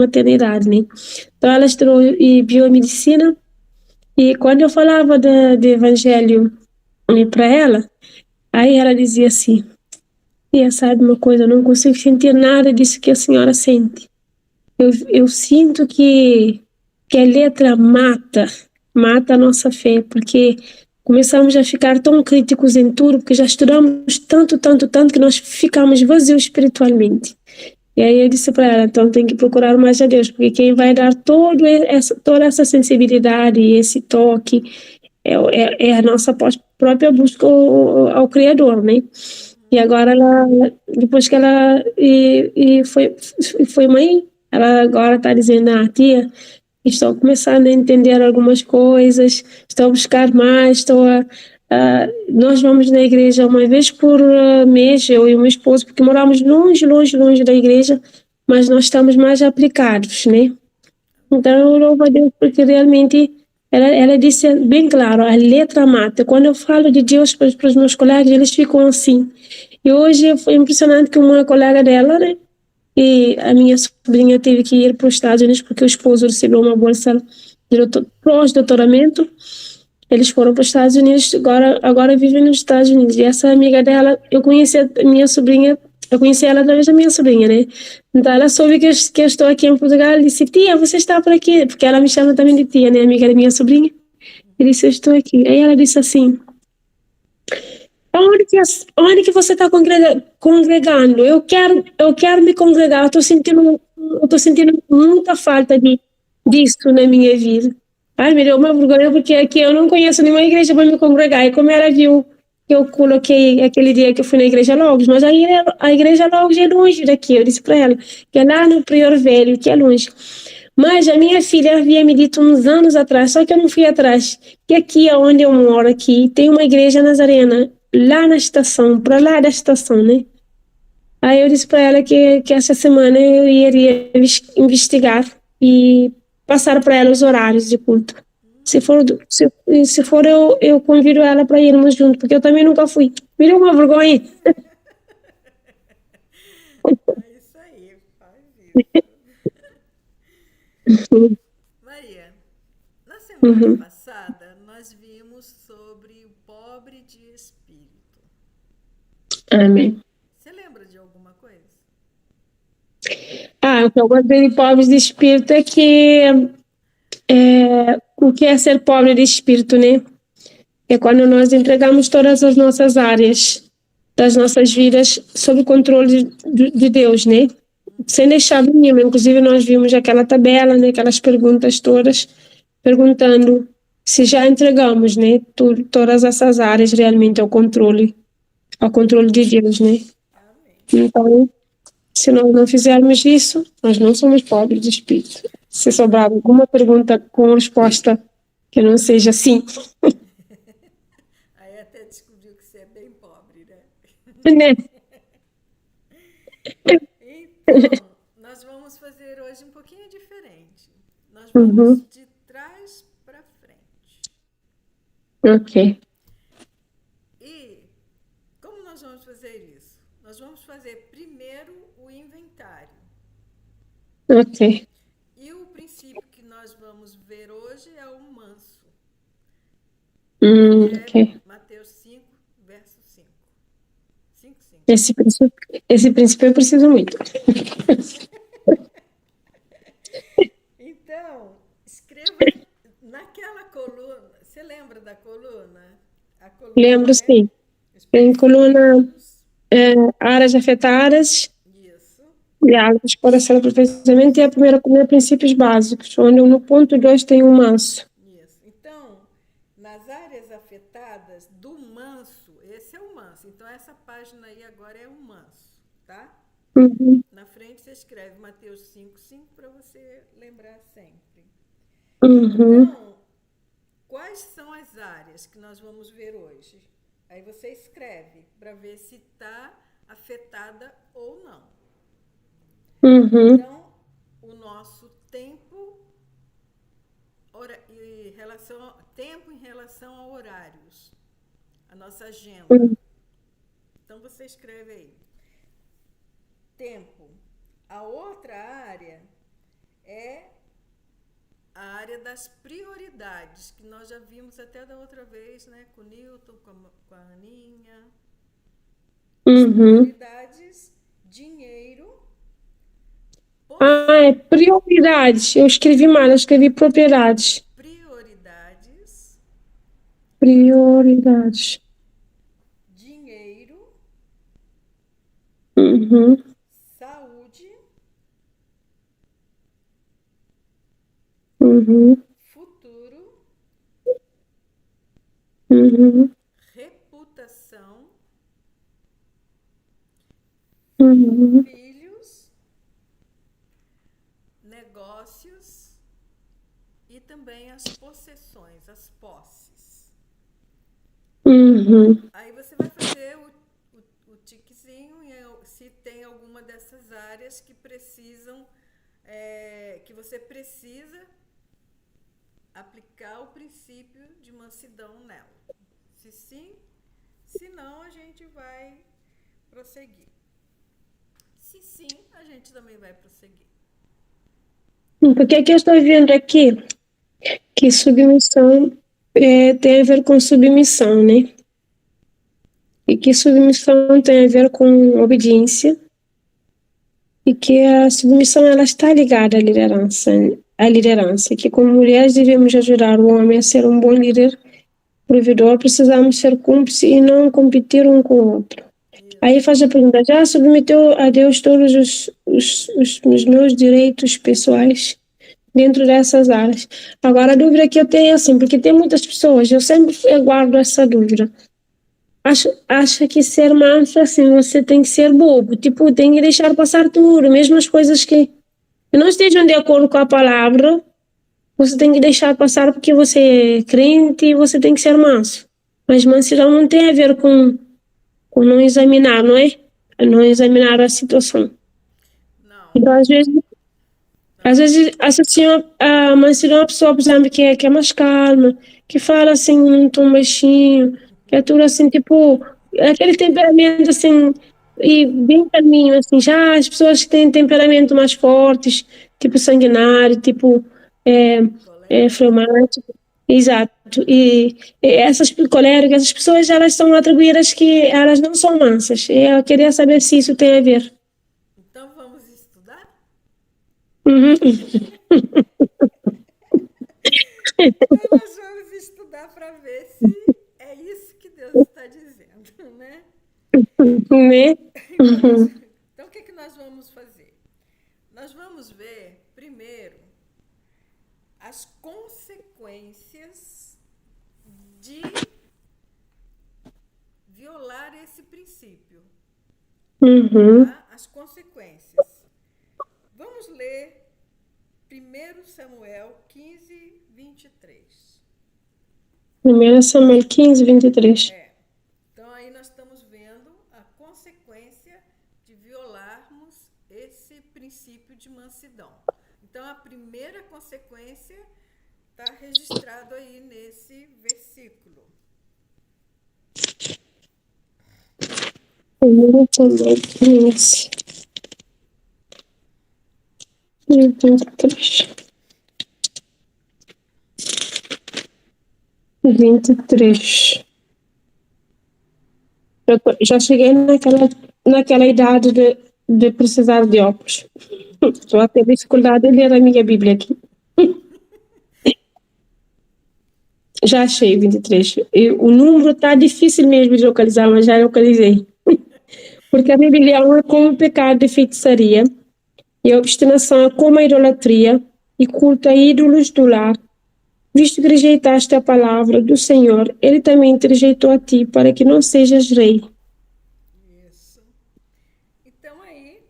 maternidade, né? Então ela estudou em biomedicina e quando eu falava do evangelho para ela, aí ela dizia assim: "Tia, sabe uma coisa, eu não consigo sentir nada disso que a senhora sente. Eu sinto que a letra mata a nossa fé, porque começamos a ficar tão críticos em tudo, porque já estudamos tanto que nós ficamos vazios espiritualmente." E aí eu disse para ela: então tem que procurar mais a Deus, porque quem vai dar toda essa sensibilidade e esse toque é a nossa própria busca ao Criador, né? E agora ela, depois que ela foi mãe, ela agora está dizendo: tia, estou começando a entender algumas coisas, estou a buscar mais, nós vamos na igreja uma vez por mês, eu e o meu esposo, porque moramos longe da igreja, mas nós estamos mais aplicados, né? Então eu louvo a Deus porque realmente ela disse bem claro, a letra mata. Quando eu falo de Deus para os meus colegas, eles ficam assim. E hoje foi impressionante que uma colega dela, né? E a minha sobrinha teve que ir para os Estados Unidos porque o esposo recebeu uma bolsa de pós-doutoramento. Eles foram para os Estados Unidos, agora vivem nos Estados Unidos. E essa amiga dela, eu conheci a minha sobrinha, eu conheci ela através da minha sobrinha, né? Então ela soube que eu estou aqui em Portugal e disse: tia, você está por aqui? Porque ela me chama também de tia, né? Amiga da minha sobrinha. E disse: eu estou aqui. Aí ela disse assim: onde que você está congregando? Eu quero me congregar. Eu tô sentindo muita falta disso na minha vida. Ai, me deu uma vergonha porque aqui eu não conheço nenhuma igreja para me congregar. E como ela viu que eu coloquei aquele dia que eu fui na igreja Logos, mas aí a igreja Logos é longe daqui. Eu disse para ela que é lá no Prior Velho, que é longe. Mas a minha filha havia me dito uns anos atrás, só que eu não fui atrás, que aqui onde eu moro, aqui, tem uma igreja nazarena, lá na estação, para lá da estação, né? Aí eu disse para ela que essa semana eu iria investigar e passar para ela os horários de culto. Se for eu convido ela para irmos junto, porque eu também nunca fui. Me deu uma vergonha. É isso aí, faz isso. Maria, na semana Uhum. passada nós vimos sobre o pobre de espírito. Amém. Você lembra de alguma coisa? O que eu gostei de pobres de espírito é que o que é ser pobre de espírito, né? É quando nós entregamos todas as nossas áreas das nossas vidas sob o controle de Deus, né? Sem deixar nenhuma. Inclusive, nós vimos aquela tabela, né? Aquelas perguntas todas, perguntando se já entregamos, né? Todas essas áreas realmente ao controle de Deus, né? Amém. Então, se nós não fizermos isso, nós não somos pobres de espírito. Se sobrar alguma pergunta com resposta que não seja sim, Aí até descobriu que você é bem pobre, né? né? Então, nós vamos fazer hoje um pouquinho diferente. Nós vamos Uhum. de trás para frente. Ok, E como nós vamos fazer isso? Nós vamos fazer primeiro o inventário. ok. E o princípio que nós vamos ver hoje é o manso, que Ok. é Mateus 5, verso 5. 5, 5. Esse princípio eu preciso muito. Então, escreva naquela coluna. Você lembra da coluna? A coluna, Lembro, né? sim. Os Tem coluna princípios. áreas afetadas Isso. e áreas para ser aperfeiçoamento e a primeira princípios básicos, onde no ponto 2 tem um manso. Isso. Então, nas áreas afetadas do manso, esse é o manso. Então, essa página aí agora é o manso, tá? Uhum, Na frente você escreve Mateus 5, 5 para você lembrar sempre. uhum, Então, quais são as áreas que nós vamos ver hoje? Aí você escreve para ver se está afetada ou não. uhum, Então, o nosso tempo, tempo em relação a horários, a nossa agenda. uhum. Então você escreve aí. Tempo. A outra área das prioridades, que nós já vimos até da outra vez, né? Com o Newton, com a Aninha. As Uhum. prioridades, dinheiro, É prioridades. Eu escrevi mal, eu escrevi propriedades. prioridades, Prioridades. dinheiro, Uhum. saúde, Uhum. futuro, Uhum. reputação, Uhum. filhos, negócios e também as possessões, as posses. Uhum. Aí você vai fazer o tiquezinho se tem alguma dessas áreas que precisam, que você precisa aplicar o princípio de mansidão nela. Se sim, se não, a gente vai prosseguir. Se sim, a gente também vai prosseguir. Porque é que eu estou vendo aqui que submissão tem a ver com submissão, né? E que submissão tem a ver com obediência e que a submissão ela está ligada à liderança, que como mulheres devemos ajudar o homem a ser um bom líder, provedor, precisamos ser cúmplices e não competir um com o outro. Aí Isso. faz a pergunta, já submeteu a Deus todos os meus direitos pessoais dentro dessas áreas? Agora, a dúvida que eu tenho é assim, porque tem muitas pessoas, eu sempre guardo essa dúvida, acha que ser manso, assim, você tem que ser bobo, tipo, tem que deixar passar tudo, mesmo as coisas que não estejam de acordo com a palavra, você tem que deixar passar porque você é crente e você tem que ser manso. Mas mansidão não tem a ver com não examinar, não é? Não examinar a situação. Não. Então, às vezes associa a mansidão a uma pessoa, por exemplo, que é mais calma, que fala assim num tom baixinho, que é tudo assim, tipo, aquele temperamento assim, e bem calminho, assim. Já as pessoas que têm temperamento mais fortes, tipo sanguinário, tipo Colérico. fleumático, exato. E essas coléricas, essas pessoas, elas são atribuídas que elas não são mansas. Eu queria saber se isso tem a ver. Então vamos estudar? Uhum. Então nós vamos estudar para ver se é isso que Deus está dizendo, né? Né? Então, então o que, que nós vamos fazer? Nós vamos ver primeiro as consequências de violar esse princípio, Uhum. tá? As consequências. Vamos ler 1 Samuel 15, 23. 1 Samuel 15, 23. Então aí nós estamos vendo a consequência de violarmos esse princípio de mansidão. Então a primeira consequência está registrado aí nesse versículo. 1 Samuel 15, 23. 23. Já cheguei naquela idade de precisar de óculos. Estou a ter dificuldade em ler a minha Bíblia aqui. Já achei 23. O número está difícil mesmo de localizar, mas já localizei. Porque a rebelião é como o pecado de feitiçaria, e a obstinação é como a idolatria, e culto a ídolos do lar. Visto que rejeitaste a palavra do Senhor, ele também te rejeitou a ti, para que não sejas rei. Isso. Então aí,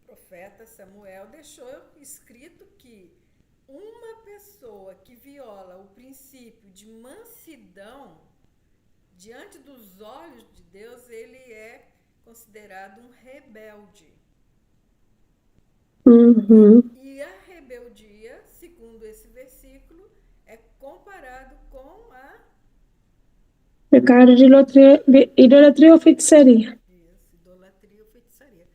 o profeta Samuel deixou escrito que uma pessoa que viola o princípio de mansidão diante dos olhos de Deus, ele é considerado um rebelde. Uhum. E a rebeldia, segundo esse versículo, é comparado com a Pecado de idolatria ou feitiçaria. idolatria ou feitiçaria.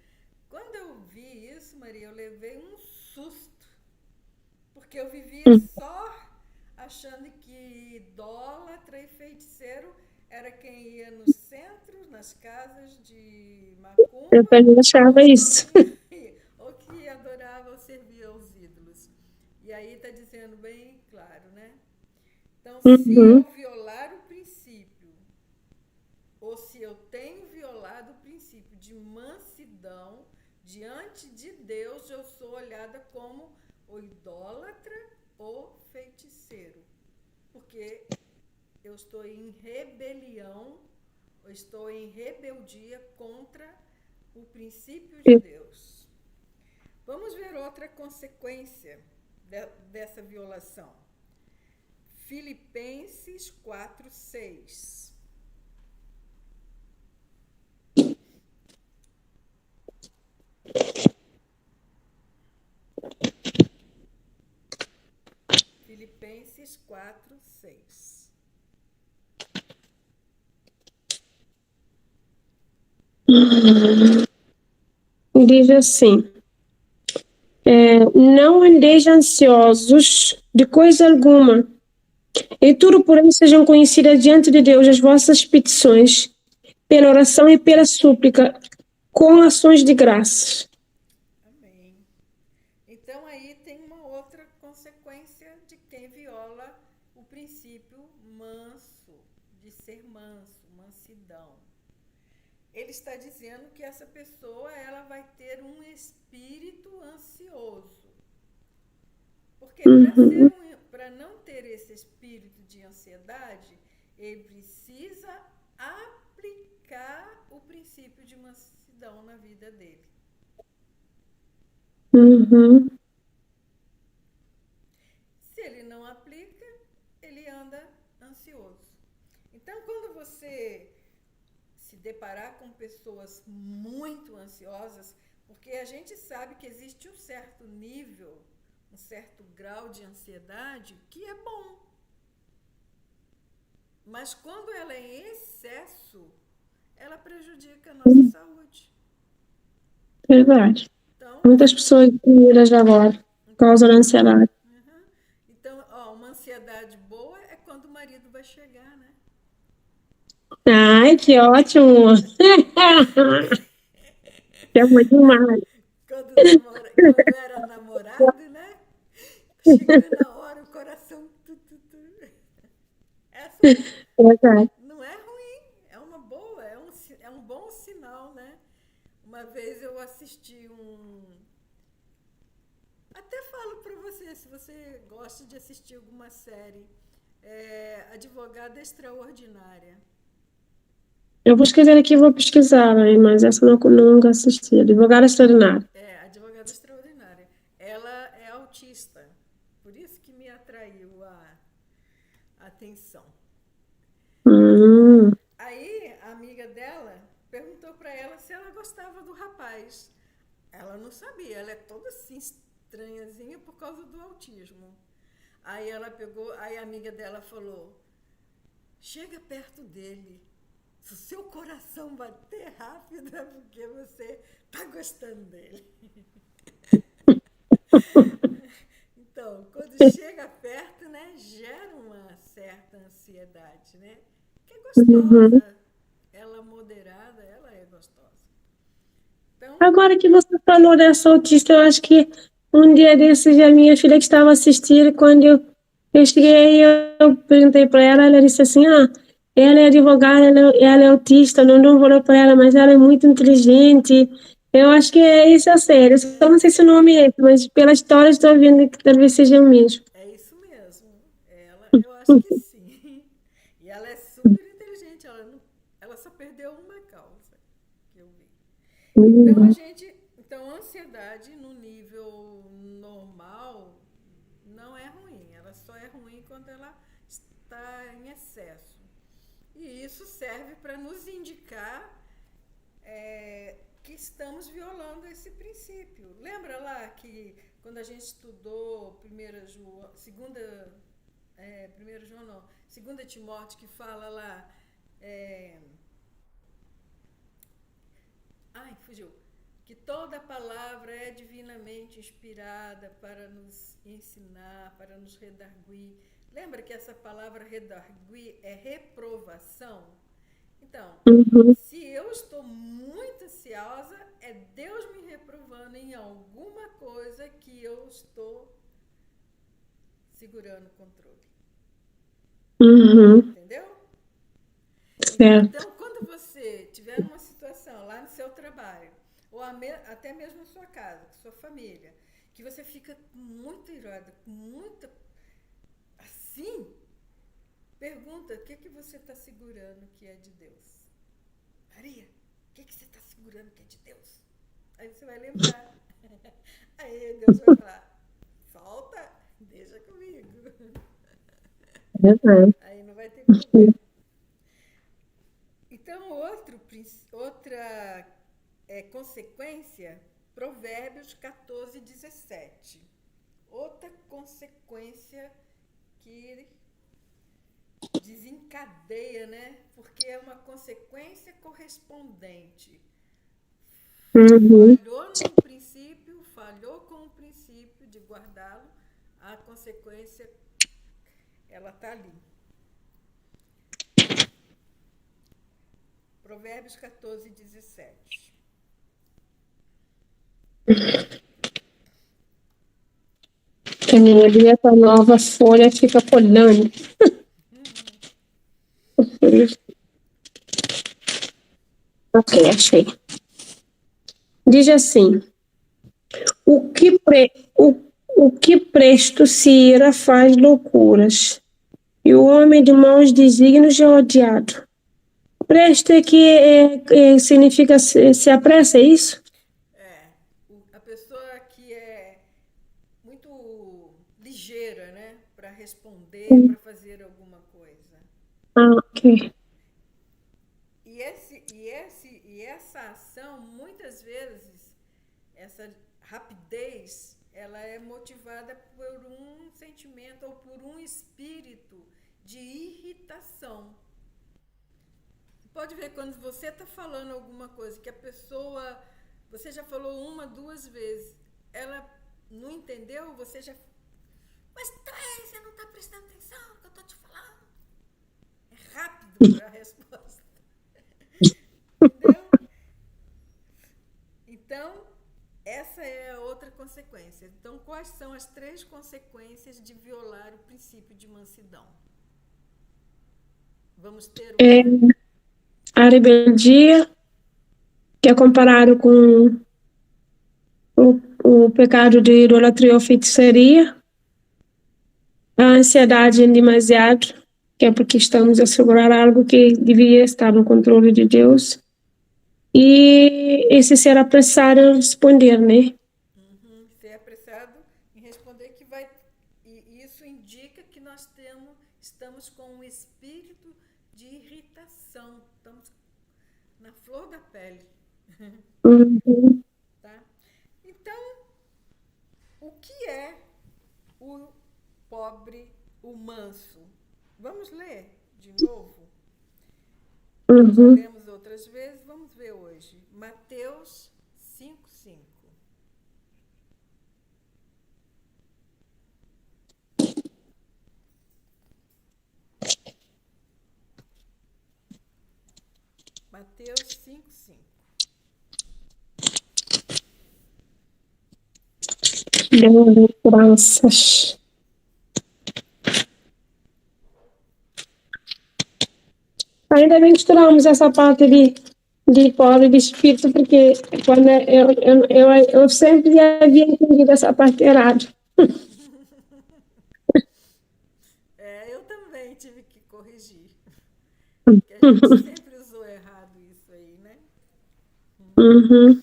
Quando eu vi isso, Maria, eu levei um susto. Porque eu vivia só achando que idólatra e feiticeiro era quem ia nos centros, nas casas de Eu macumba, também ou achava que isso. tinha, ou que adorava ou servia aos ídolos. E aí está dizendo bem claro, né? Então, se eu Uhum. violar o princípio, ou se eu tenho violado o princípio de mansidão, diante de Deus eu sou olhada como o idólatra ou feiticeiro. Porque eu estou em rebelião, eu estou em rebeldia contra o princípio de Deus. Vamos ver outra consequência dessa violação. Filipenses 4:6. Filipenses 4:6. Diz assim: não andeis ansiosos de coisa alguma. Em tudo, porém, sejam conhecidas diante de Deus as vossas petições, pela oração e pela súplica, com ações de graças. Amém. Então aí tem uma outra consequência de quem viola o princípio manso, de ser manso, mansidão. Ele está dizendo que essa pessoa ela vai ter um espírito ansioso. Porque Uhum. para não ter esse espírito de ansiedade, ele precisa aplicar o princípio de mansidão na vida dele. Uhum. Se ele não aplica, ele anda ansioso. Então, quando você se deparar com pessoas muito ansiosas, porque a gente sabe que existe um certo nível, um certo grau de ansiedade que é bom. Mas quando ela é em excesso, ela prejudica a nossa saúde. Verdade. Então, Muitas pessoas já agora então, causam ansiedade. uhum. Então, ó, uma ansiedade boa é quando o marido vai chegar, né? Ai, que ótimo! É muito demais. Quando era namorado, né? Chegando a hora, o coração. Essa Verdade. não é ruim, é uma boa, é um bom sinal, né? Uma vez eu assisti um. Até falo pra você, se você gosta de assistir alguma série, Advogada Extraordinária. Eu vou escrever aqui e vou pesquisar, hein, mas essa eu nunca assisti. Advogada Extraordinária. Advogada Extraordinária. Ela é autista, por isso que me atraiu a atenção. Hum. Aí a amiga dela perguntou pra ela se ela gostava do rapaz. Ela não sabia, ela é toda assim estranhazinha por causa do autismo. Aí ela pegou, aí a amiga dela falou: chega perto dele. Se o seu coração bater rápido é porque você tá gostando dele. Então, quando chega perto, né, gera uma certa ansiedade, né? Que é Uhum. gostosa. Ela moderada, ela é gostosa. Então, Agora que você falou dessa autista, eu acho que um dia desses a minha filha que estava a assistir, quando eu cheguei, eu perguntei para ela, ela disse assim, ela é advogada, ela é autista, não falou para ela, mas ela é muito inteligente. Eu acho que é isso a sério. Só não sei se o nome é esse, mas pela história estou vendo que talvez seja o mesmo. é isso mesmo. Eu acho que sim. E ela é super inteligente, ela só perdeu uma causa que eu vi. Então Uhum. então a ansiedade no nível normal não é ruim, ela só é ruim quando ela está em excesso. E isso serve para nos indicar que estamos violando esse princípio. Lembra lá que quando a gente estudou primeira João não, segunda Timóteo que fala lá, ai, fugiu. que toda palavra é divinamente inspirada para nos ensinar, para nos redarguir. Lembra que essa palavra redarguir é reprovação? Então, Uhum. se eu estou muito ansiosa, é Deus me reprovando em alguma coisa que eu estou segurando o controle. Uhum. Entendeu? Certo. Então, quando você tiver numa situação lá no seu trabalho, ou até mesmo na sua casa, com sua família, que você fica muito irada, com muita. Assim, pergunta o que você está segurando que é de Deus. Maria, o que você está segurando que é de Deus? Aí você vai lembrar. Aí Deus vai falar, solta, deixa comigo. Verdade. Aí não vai ter problema. Então, outra consequência, Provérbios 14, 17. Outra consequência que desencadeia, né? Porque é uma consequência correspondente. Uhum. Falhou no princípio, falhou com o princípio de guardá-lo, a consequência, ela está ali. Provérbios 14, 17. Também ali essa nova folha fica folhando. Ok, achei. Diz assim: o que, o que presto se ira faz loucuras, e o homem de maus desígnios é odiado. Presto é que significa se apressa, é isso? É, a pessoa que é muito ligeira, né? Para responder, para fazer alguma coisa. Ah, ok. E essa ação, muitas vezes, essa rapidez, ela é motivada por um sentimento ou por um espírito de irritação. Você pode ver quando você está falando alguma coisa que a pessoa, você já falou uma, duas vezes, ela não entendeu, você já. Mas você não está prestando atenção no que eu estou te falando. É rápido para a resposta. Entendeu? Então, essa é a outra consequência. Então, quais são as 3 consequências de violar o princípio de mansidão? Vamos ter o É, quê? a rebeldia, que é comparado com o pecado de idolatria ou feitiçaria, a ansiedade em demasiado, que é porque estamos a segurar algo que deveria estar no controle de Deus, e esse ser apressado a responder, né? Ser apressado em responder que vai. E isso indica que nós estamos com um espírito de irritação. Estamos na flor da pele. Uhum. Tá? Então, o que é o pobre, o manso? Vamos ler de novo? Nós já Uhum. lemos outras vezes, vamos ver hoje. Mateus 5:5. Mateus 5:5. Bem-aventuranças. Ainda bem que tiramos essa parte de pobre de espírito, porque quando eu sempre havia entendido essa parte errada. Eu também tive que corrigir. Que a gente sempre usou errado isso aí, né? Uhum.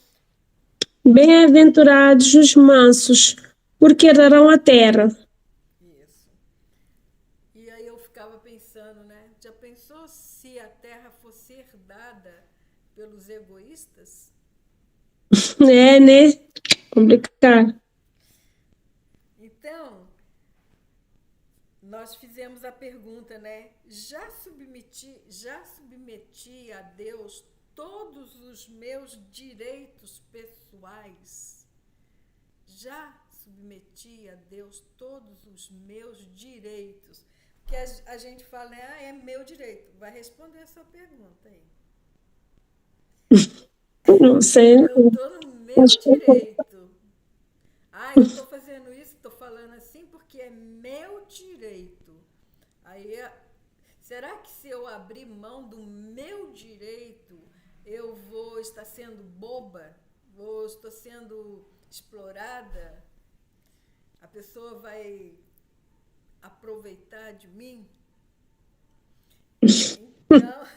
Bem-aventurados os mansos, porque herdarão a terra. Isso. E aí eu ficava pensando, né? Já pensou se a terra fosse herdada pelos egoístas? É, né? Complicado. Então, nós fizemos a pergunta, né? Já submeti a Deus todos os meus direitos pessoais. Já submeti a Deus todos os meus direitos. Porque a gente fala, né? Ah, é meu direito. Vai responder a sua pergunta aí. Não sei. Eu estou no meu Acho que direito. Ah, eu estou fazendo isso, estou falando assim porque é meu direito. Aí, será que se eu abrir mão do meu direito, eu vou estar sendo boba? Estou sendo explorada? A pessoa vai aproveitar de mim? Então,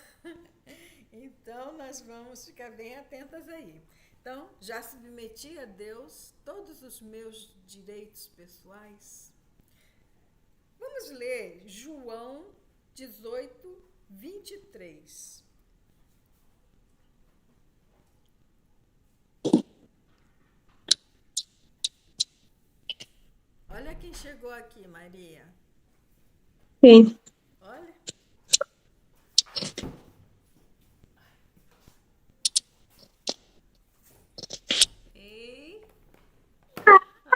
então nós vamos ficar bem atentas aí. Então, já submeti a Deus todos os meus direitos pessoais. Vamos ler João 18, 23. Olha quem chegou aqui, Maria. sim. Olha. Ei.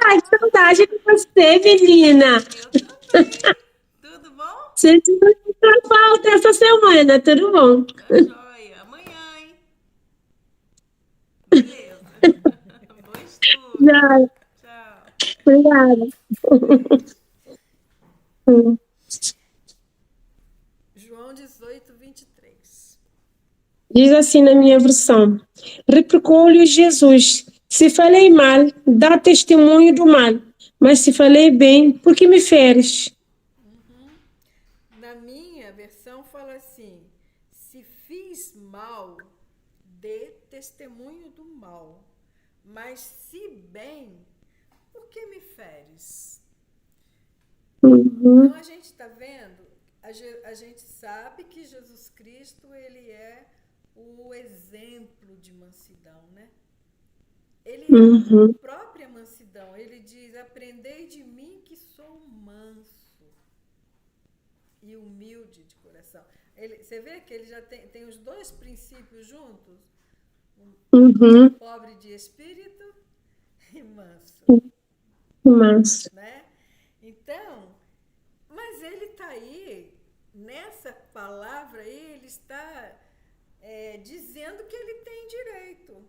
Ai, que saudade de você, menina. Eu também. Tudo bom? Senti muita falta essa semana, tudo bom? Tá joia. Amanhã, hein? Beleza. Bom estudo. Já, Tchau. obrigada. João 18, 23. Diz assim na minha versão: replicou-lhe Jesus: se falei mal, dá testemunho do mal, mas se falei bem, por que me feres? Na minha versão fala assim: se fiz mal, dê testemunho do mal, mas se bem, por que me feres? Uhum, Então a gente está vendo, a gente sabe que Jesus Cristo ele é o exemplo de mansidão, né? Ele é a uhum, própria mansidão. Ele diz: aprendei de mim que sou manso e humilde de coração. Você vê que ele já tem os dois princípios juntos? uhum, Pobre de espírito e manso, mas, né? Então, mas ele está aí, nessa palavra aí, ele está dizendo que ele tem direito.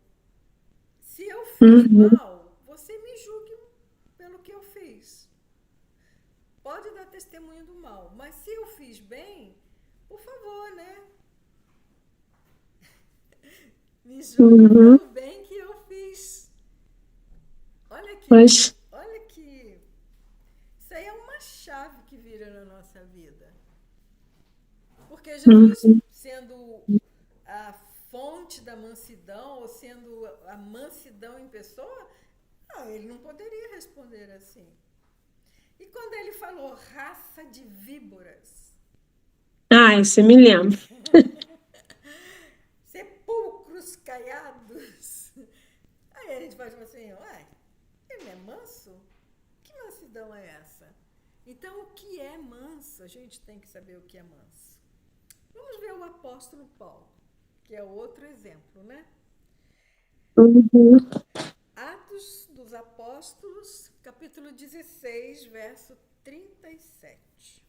Se eu fiz uhum, mal, você me julgue pelo que eu fiz. Pode dar testemunho do mal, mas se eu fiz bem, por favor, né? Me julgue uhum, pelo bem que eu fiz. Olha mas, que isso aí é uma chave que vira na nossa vida. Porque Jesus, uhum, sendo a fonte da mansidão, ou sendo a mansidão em pessoa, ele não poderia responder assim. E quando ele falou raça de víboras, você me lembra. sepulcros caiados, aí a gente pode falar assim, ué, ele é manso? Que mansidão é essa? Então, o que é manso? A gente tem que saber o que é manso. Vamos ver o apóstolo Paulo, que é outro exemplo, né? Uhum. Atos dos Apóstolos, capítulo 16, verso 37.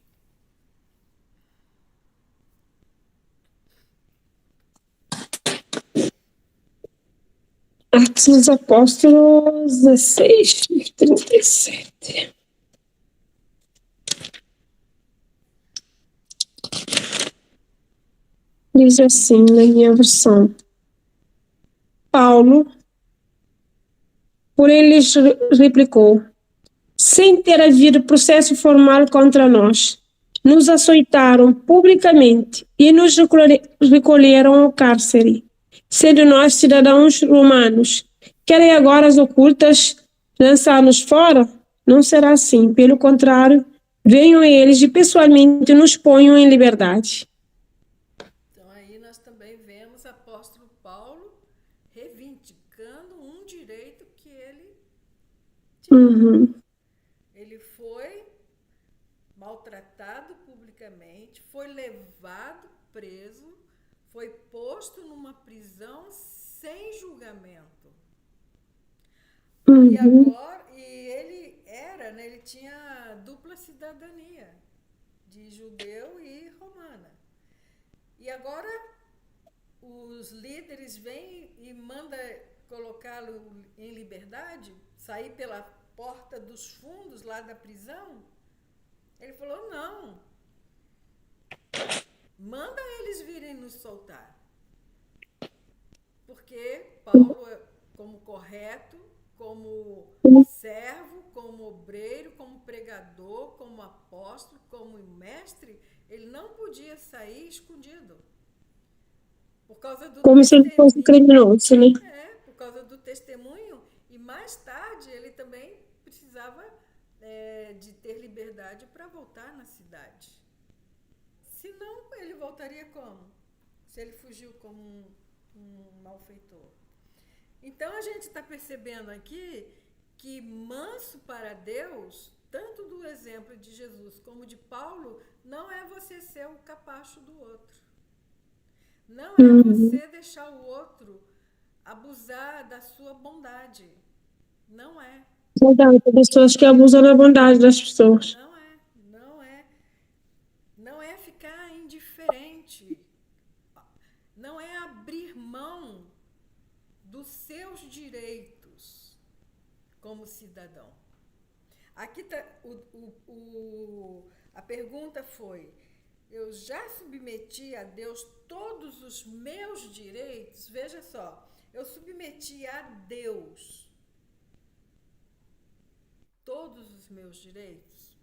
Atos dos Apóstolos 16, 37. Diz assim na minha versão: Paulo, por eles replicou, sem ter havido processo formal contra nós, nos açoitaram publicamente e nos recolheram ao cárcere, sendo nós cidadãos romanos. Querem agora as ocultas lançar-nos fora? Não será assim. Pelo contrário, venham eles e pessoalmente nos ponham em liberdade. Então, aí nós também vemos apóstolo Paulo reivindicando um direito que ele tinha. Uhum, Ele foi maltratado publicamente, foi levado preso, foi posto numa prisão sem julgamento. E Uhum. agora, né, ele tinha dupla cidadania, de judeu e romana. E agora os líderes vêm e mandam colocá-lo em liberdade, sair pela porta dos fundos lá da prisão. Ele falou, não, manda eles virem nos soltar. Porque Paulo, como correto, como servo, como obreiro, como pregador, como apóstolo, como mestre, ele não podia sair escondido. Por causa do Como se ele fosse testemunho. criminoso, né? Por causa do testemunho. E mais tarde ele também precisava de ter liberdade para voltar na cidade. Senão, ele voltaria como? Se ele fugiu como um malfeitor. Então, a gente está percebendo aqui que manso para Deus, tanto do exemplo de Jesus como de Paulo, não é você ser o capacho do outro. Não é Uhum. você deixar o outro abusar da sua bondade. Não é. Verdade, tem pessoas que abusam da bondade das pessoas. Não é. Não é. Não é ficar indiferente. Não é abrir mão dos seus direitos como cidadão. Aqui tá, a pergunta foi: eu já submeti a Deus todos os meus direitos? Veja só, eu submeti a Deus todos os meus direitos?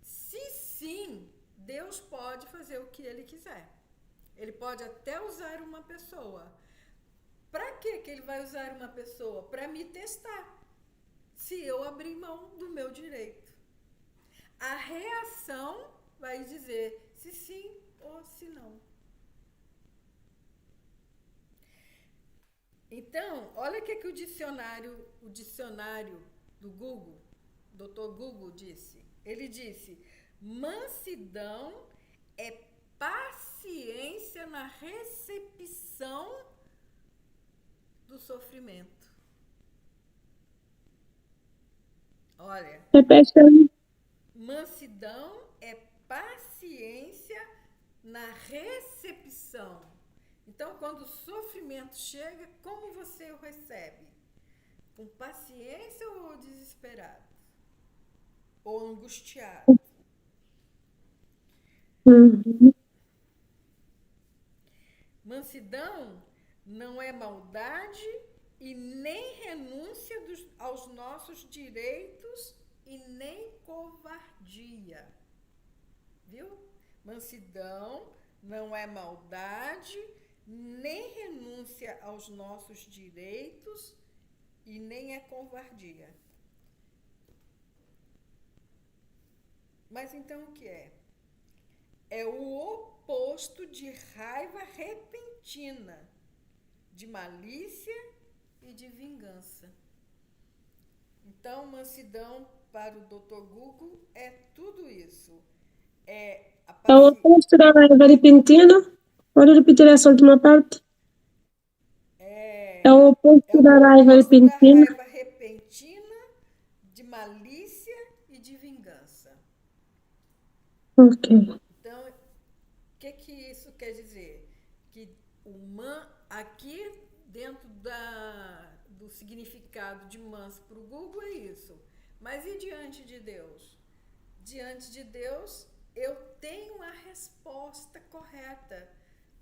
Se sim, Deus pode fazer o que Ele quiser. Ele pode até usar uma pessoa. Para que Ele vai usar uma pessoa? Para me testar. Se eu abrir mão do meu direito. A reação vai dizer se sim ou se não. Então, olha o que o dicionário do Google, Dr. Google disse. Ele disse: mansidão é paciência na recepção do sofrimento. Olha, Repete aí. mansidão é paciência na recepção. Então, quando o sofrimento chega, como você o recebe? Com paciência ou desesperado? Ou angustiado? Uhum. Mansidão não é maldade e nem renúncia aos nossos direitos e nem covardia. Viu? Mansidão não é maldade, nem renúncia aos nossos direitos e nem é covardia. Mas então o que é? É o oposto de raiva repentina, de malícia e de vingança. Então, mansidão para o Dr. Google é tudo isso. É a É o paciência. oposto da raiva repentina. Pode repetir essa última parte? É o É oposto o da raiva oposto da repentina. raiva repentina, de malícia e de vingança. Ok. Então, o que isso quer dizer? Que aqui dentro do significado de manso para o Google é isso. Mas e diante de Deus? Diante de Deus, eu tenho a resposta correta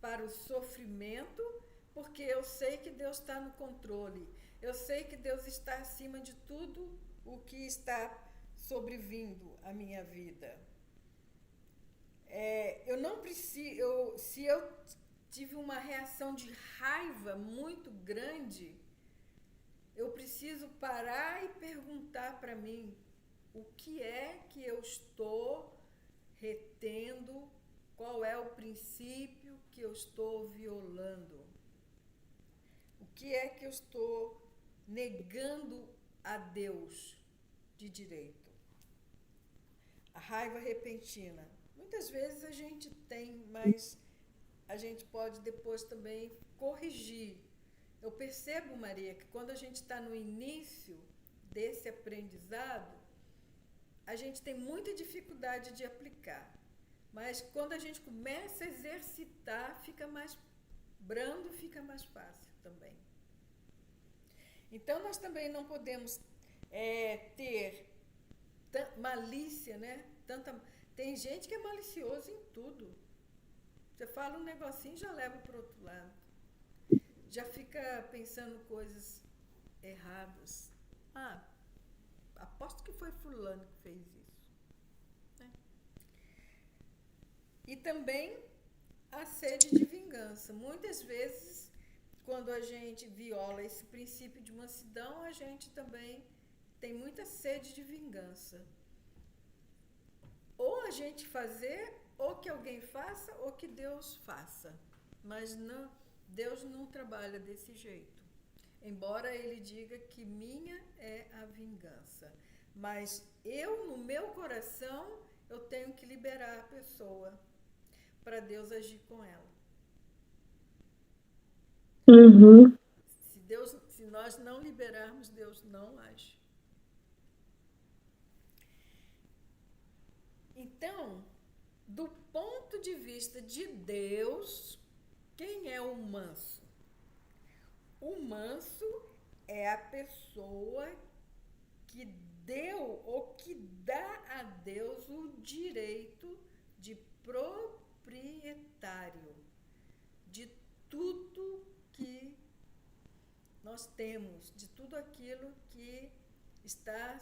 para o sofrimento, porque eu sei que Deus está no controle. Eu sei que Deus está acima de tudo o que está sobrevindo à minha vida. Eu não preciso. Se eu tive uma reação de raiva muito grande, eu preciso parar e perguntar para mim o que é que eu estou retendo, qual é o princípio que eu estou violando, o que é que eu estou negando a Deus de direito. A raiva repentina. Muitas vezes a gente tem, mas a gente pode depois também corrigir. Eu percebo, Maria, que quando a gente está no início desse aprendizado, a gente tem muita dificuldade de aplicar. Mas quando a gente começa a exercitar, fica mais brando, fica mais fácil também. Então, nós também não podemos ter malícia, né? Tem gente que é malicioso em tudo. Você fala um negocinho e já leva para o outro lado. Já fica pensando coisas erradas. Aposto que foi fulano que fez isso. Né? E também a sede de vingança. Muitas vezes, quando a gente viola esse princípio de mansidão, a gente também tem muita sede de vingança. Ou a gente fazer, ou que alguém faça, ou que Deus faça. Mas não, Deus não trabalha desse jeito. Embora ele diga que minha é a vingança. Mas eu, no meu coração, eu tenho que liberar a pessoa para Deus agir com ela. Uhum. Se nós não liberarmos, Deus não age. Então, do ponto de vista de Deus, quem é o manso? O manso é a pessoa que deu ou que dá a Deus o direito de proprietário de tudo que nós temos, de tudo aquilo que está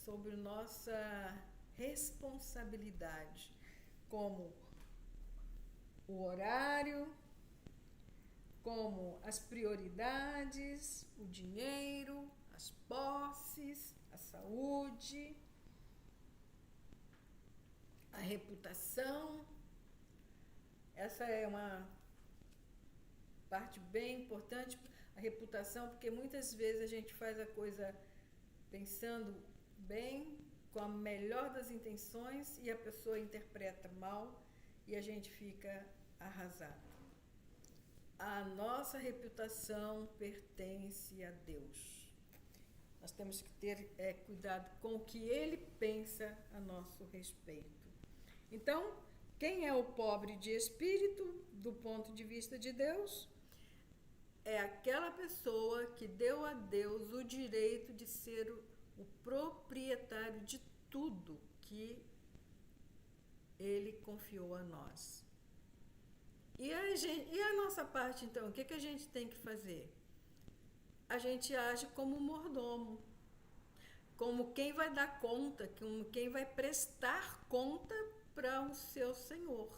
sobre nossa responsabilidade, como o horário, como as prioridades, o dinheiro, as posses, a saúde, a reputação. Essa é uma parte bem importante, a reputação, porque muitas vezes a gente faz a coisa pensando bem, com a melhor das intenções, e a pessoa interpreta mal e a gente fica arrasado. A nossa reputação pertence a Deus. Nós temos que ter cuidado com o que Ele pensa a nosso respeito. Então, quem é o pobre de espírito, do ponto de vista de Deus? É aquela pessoa que deu a Deus o direito de ser o proprietário de tudo que Ele confiou a nós. E a nossa parte, então, o que a gente tem que fazer? A gente age como mordomo, como quem vai dar conta, como quem vai prestar conta para o seu Senhor.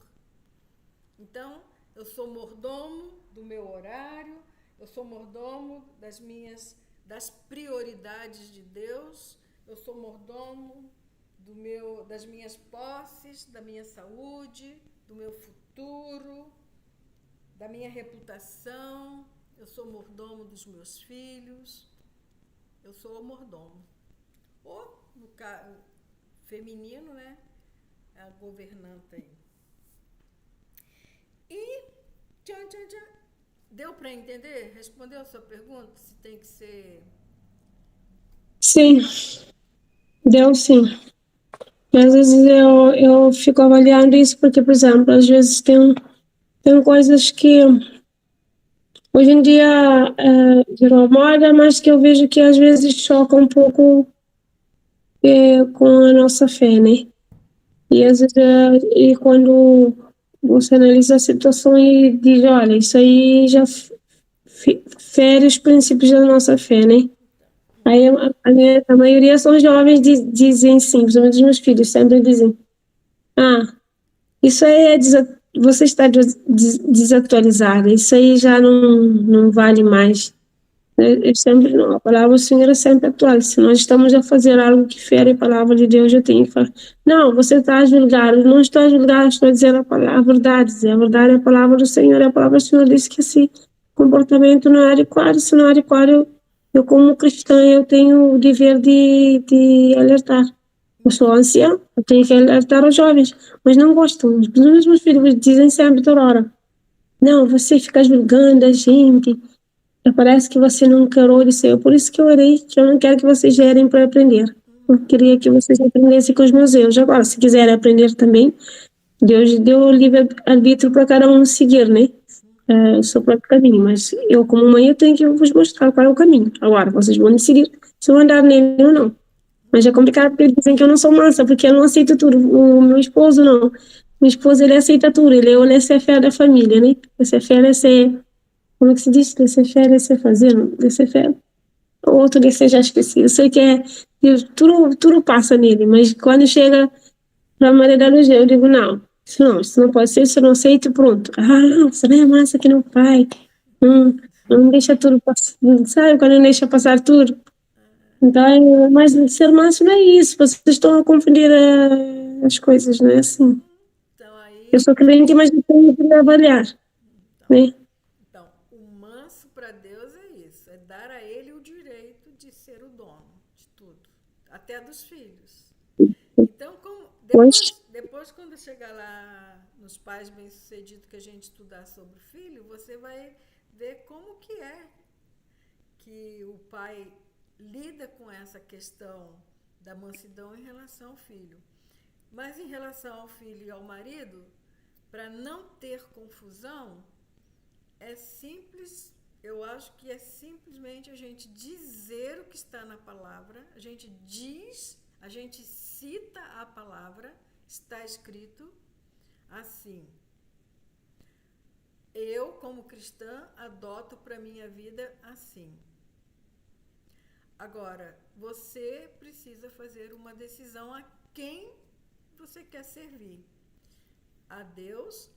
Então, eu sou mordomo do meu horário, eu sou mordomo das prioridades de Deus, eu sou mordomo das minhas posses, da minha saúde, do meu futuro, da minha reputação, eu sou mordomo dos meus filhos, eu sou o mordomo. Ou, no caso feminino, né, a governanta aí. E, deu para entender? Respondeu a sua pergunta? Se tem que ser... Sim, deu sim. Às vezes eu fico avaliando isso porque, por exemplo, às vezes tem coisas que hoje em dia virou moda, mas que eu vejo que às vezes choca um pouco com a nossa fé, né? E às vezes, e quando você analisa a situação e diz, olha, isso aí já fere os princípios da nossa fé, né? Aí a maioria são jovens, dizem sim, principalmente os meus filhos sempre dizem, isso aí você está desatualizada, isso aí já não vale mais. Eu sempre, não, a palavra do Senhor é sempre atual. Se nós estamos a fazer algo que fere a palavra de Deus, eu tenho que falar, não, você está a julgar, eu não estou a julgar, estou a dizer a verdade. A verdade é a palavra do Senhor, a palavra do Senhor diz que esse comportamento não é adequado. Se não é adequado, eu como cristã, eu tenho o dever de alertar. Eu sou anciã, eu tenho que alertar os jovens, mas não gostam. Os meus filhos dizem sempre, toda hora, não, você fica julgando a gente, parece que você não quer dizer. Por isso que eu orei, que eu não quero que vocês gerem para aprender. Eu queria que vocês aprendessem com os meus erros. Agora, se quiserem aprender também, Deus deu o livre-arbítrio para cada um seguir, né? O seu próprio caminho. Mas eu, como mãe, eu tenho que vos mostrar qual é o caminho. Agora, vocês vão decidir se vão andar nele ou não. Mas é complicado porque dizem que eu não sou mansa, porque eu não aceito tudo. O meu esposo, não. Meu esposo, ele aceita tudo. Ele é o laissez-faire da família, né? Laissez-faire é ser... Como é que se diz? Laissez-faire é ser fazer, não? Laissez-faire. O outro desse eu já esqueci. Eu sei que é... Tudo passa nele, mas quando chega para Maria da Luz, eu digo, não. Isso não pode ser, isso eu não aceito, pronto. Ah, não, você não é massa que não pai. Não deixa tudo passar, sabe? Quando não deixa passar tudo. Então, mas ser manso não é isso. Vocês estão a confundir as coisas, não é assim. Então Eu aí, sou crente, mas eu tenho que avaliar, então, né? então, o manso para Deus é isso, é dar a ele o direito de ser o dono de tudo, até dos filhos. Então, Pois, depois quando chegar lá nos pais bem-sucedidos que a gente estudar sobre o filho, você vai ver como que é que o pai lida com essa questão da mansidão em relação ao filho. Mas em relação ao filho e ao marido, para não ter confusão, é simples, eu acho que é simplesmente a gente dizer o que está na palavra, a gente diz, a gente cita a palavra, está escrito assim: eu, como cristã, adoto para minha vida assim. Agora, você precisa fazer uma decisão a quem você quer servir: a Deus,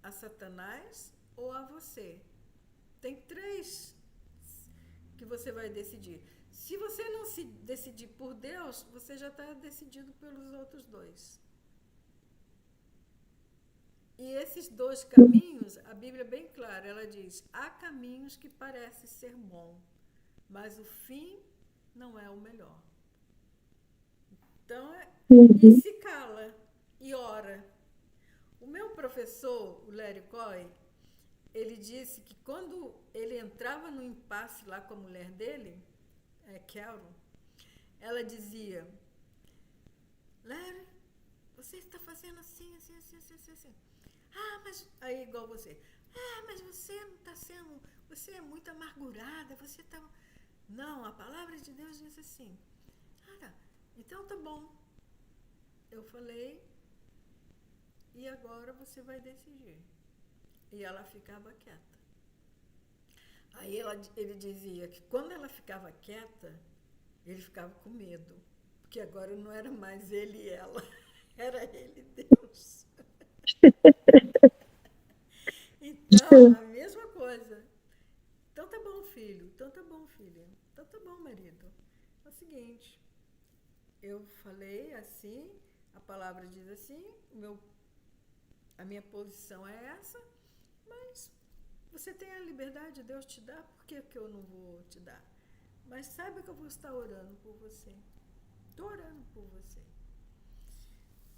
a Satanás ou a você. Tem 3 que você vai decidir. Se você não se decidir por Deus, você já está decidido pelos outros 2. E esses 2 caminhos, a Bíblia é bem clara, ela diz: há caminhos que parecem ser bons, mas o fim não é o melhor. Então, e se cala e ora. O meu professor, o Larry Coy, ele disse que quando ele entrava no impasse lá com a mulher dele, Carol, ela dizia: Larry, você está fazendo assim, assim, assim, assim, assim, assim. Ah, mas... Aí igual você. Ah, mas você não está sendo... Você é muito amargurada, você está... Não, a palavra de Deus diz assim. Ah, tá. Então tá bom. Eu falei, e agora você vai decidir. E ela ficava quieta. Aí ele dizia que quando ela ficava quieta, ele ficava com medo. Porque agora não era mais ele e ela, era ele e Deus. Então, a mesma coisa. Então tá bom, filho. Então tá bom, filha. Então tá bom, marido. É o seguinte, eu falei assim, a palavra diz assim, a minha posição é essa, mas você tem a liberdade, Deus te dá, por que eu não vou te dar? Mas saiba que eu vou estar orando por você. Estou orando por você.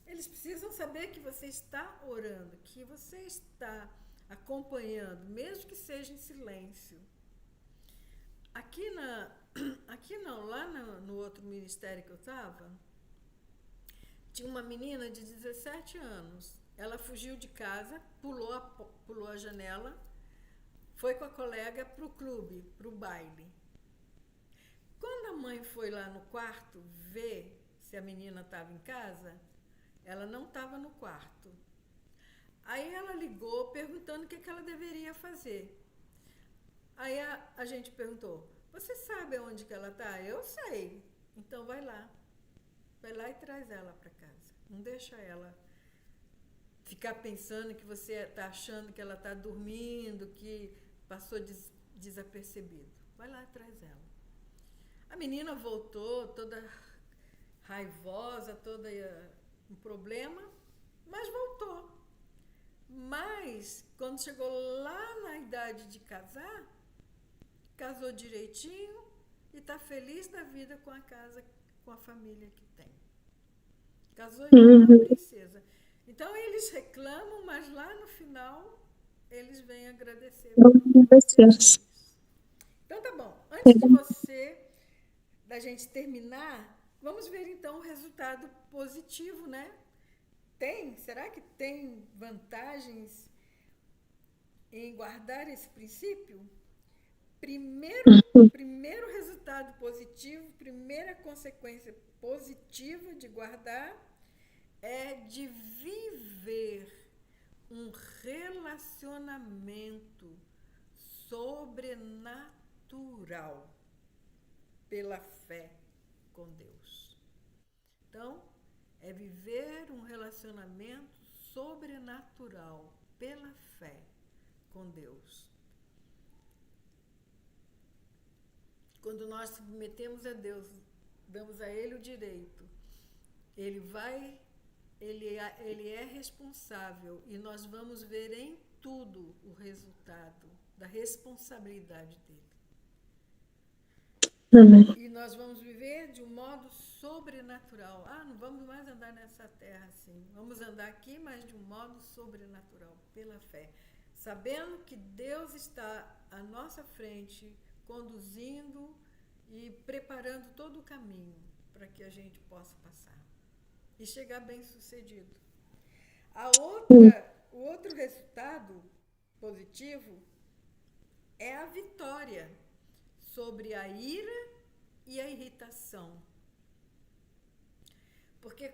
Eles precisam saber que você está orando, que você está acompanhando, mesmo que seja em silêncio. Aqui não, lá no outro ministério que eu estava, tinha uma menina de 17 anos. Ela fugiu de casa, pulou a janela, foi com a colega para o clube, para o baile. Quando a mãe foi lá no quarto ver se a menina estava em casa, ela não estava no quarto. Aí ela ligou perguntando o que ela deveria fazer. Aí a gente perguntou: você sabe onde que ela está? Eu sei. Então vai lá e traz ela para casa. Não deixa ela ficar pensando que você está achando que ela está dormindo, que passou desapercebido. Vai lá e traz ela. A menina voltou toda raivosa, toda um problema, mas voltou. Mas quando chegou lá na idade de casar, casou direitinho e está feliz da vida com a casa, com a família que tem. Casou igual uma princesa. Então eles reclamam, mas lá no final eles vêm agradecer pelo que você fez. Então tá bom. Antes de da gente terminar, vamos ver então o resultado positivo, né? Será que tem vantagens em guardar esse princípio? Primeiro resultado positivo, primeira consequência positiva de guardar é de viver um relacionamento sobrenatural pela fé com Deus. Então, é viver um relacionamento sobrenatural pela fé com Deus. Quando nós submetemos a Deus, damos a Ele o direito, Ele é responsável e nós vamos ver em tudo o resultado da responsabilidade dele. Amém. E nós vamos viver de um modo sobrenatural. Não vamos mais andar nessa terra assim. Vamos andar aqui, mas de um modo sobrenatural, pela fé. Sabendo que Deus está à nossa frente, conduzindo e preparando todo o caminho para que a gente possa passar e chegar bem sucedido. O outro resultado positivo é a vitória sobre a ira e a irritação. Porque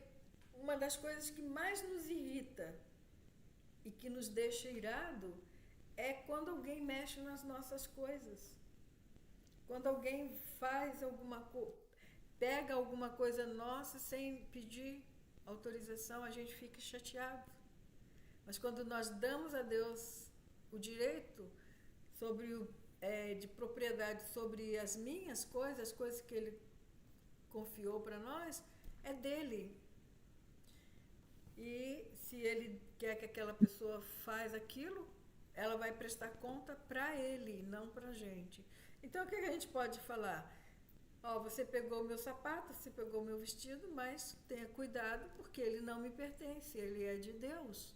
uma das coisas que mais nos irrita e que nos deixa irado é quando alguém mexe nas nossas coisas. Quando alguém pega alguma coisa nossa sem pedir autorização, a gente fica chateado. Mas quando nós damos a Deus o direito de propriedade sobre as minhas coisas, as coisas que Ele confiou para nós, é dele. E se Ele quer que aquela pessoa faz aquilo, ela vai prestar conta para Ele, não para a gente. Então, o que a gente pode falar? Você pegou o meu sapato, você pegou o meu vestido, mas tenha cuidado, porque ele não me pertence, ele é de Deus.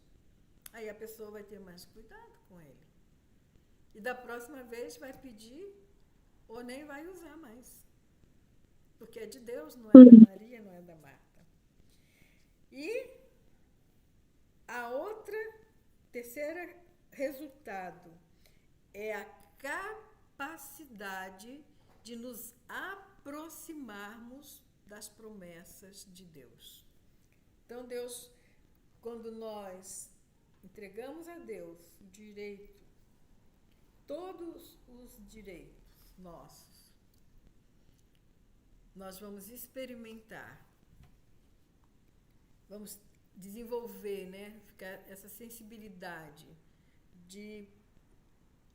Aí a pessoa vai ter mais cuidado com ele. E da próxima vez vai pedir ou nem vai usar mais. Porque é de Deus, não é da Maria, não é da Marta. E terceira resultado é a capacidade de nos aproximarmos das promessas de Deus. Então, quando nós entregamos a Deus o direito, todos os direitos nossos, nós vamos experimentar, vamos desenvolver, ficar essa sensibilidade de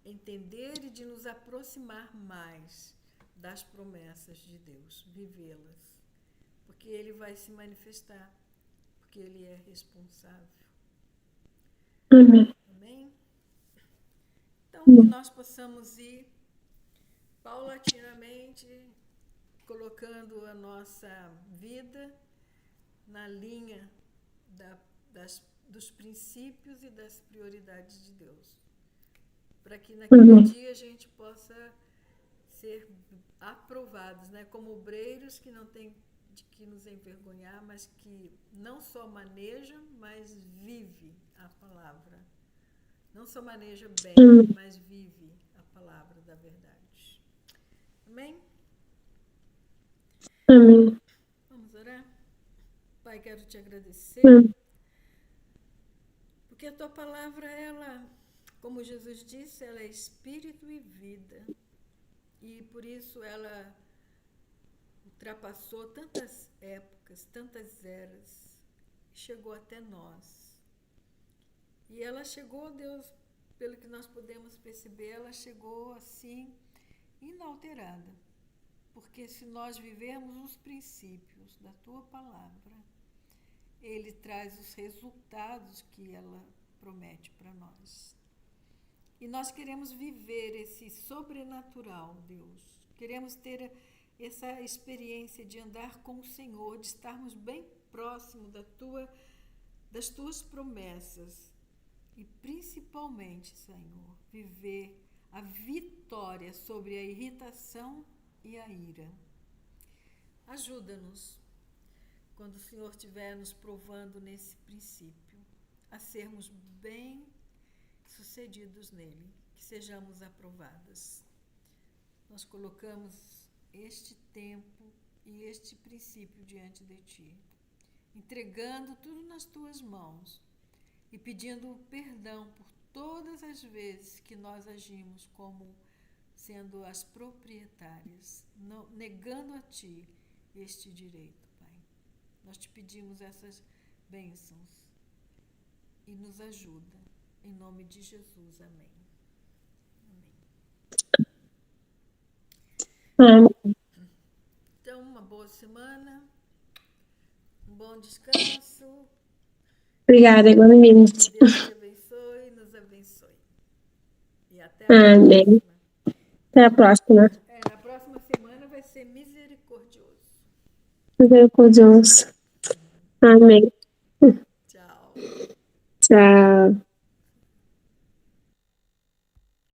entender e de nos aproximar mais das promessas de Deus, vivê-las, porque Ele vai se manifestar, porque Ele é responsável. Amém. Amém? Então, que nós possamos ir paulatinamente colocando a nossa vida na linha dos princípios e das prioridades de Deus, para que naquele dia a gente possa ser aprovados, como obreiros que não têm de que nos envergonhar, mas que não só manejam, mas vive a palavra. Não só maneja bem, mas vive a palavra da verdade. Amém? Amém. Vamos orar? Pai, quero te agradecer, porque a tua palavra, ela, como Jesus disse, ela é espírito e vida. E por isso ela ultrapassou tantas épocas, tantas eras, chegou até nós. E ela chegou, Deus, pelo que nós podemos perceber, ela chegou assim, inalterada. Porque se nós vivermos os princípios da tua palavra, ele traz os resultados que ela promete para nós. E nós queremos viver esse sobrenatural, Deus. Queremos ter essa experiência de andar com o Senhor, de estarmos bem próximo das tuas promessas e principalmente, Senhor, viver a vitória sobre a irritação e a ira. Ajuda-nos, quando o Senhor estiver nos provando nesse princípio, a sermos bem-sucedidos nele, que sejamos aprovadas. Nós colocamos este tempo e este princípio diante de Ti, entregando tudo nas Tuas mãos e pedindo perdão por todas as vezes que nós agimos como sendo as proprietárias, negando a Ti este direito, Pai. Nós Te pedimos essas bênçãos e nos ajuda. Em nome de Jesus, amém. Amém. Então, uma boa semana, um bom descanso. Obrigada, igualmente. Deus te abençoe e nos abençoe. E até a Amém. próxima. Até a próxima. Na próxima semana vai ser misericordioso. Misericordioso. Amém. Tchau. Tchau.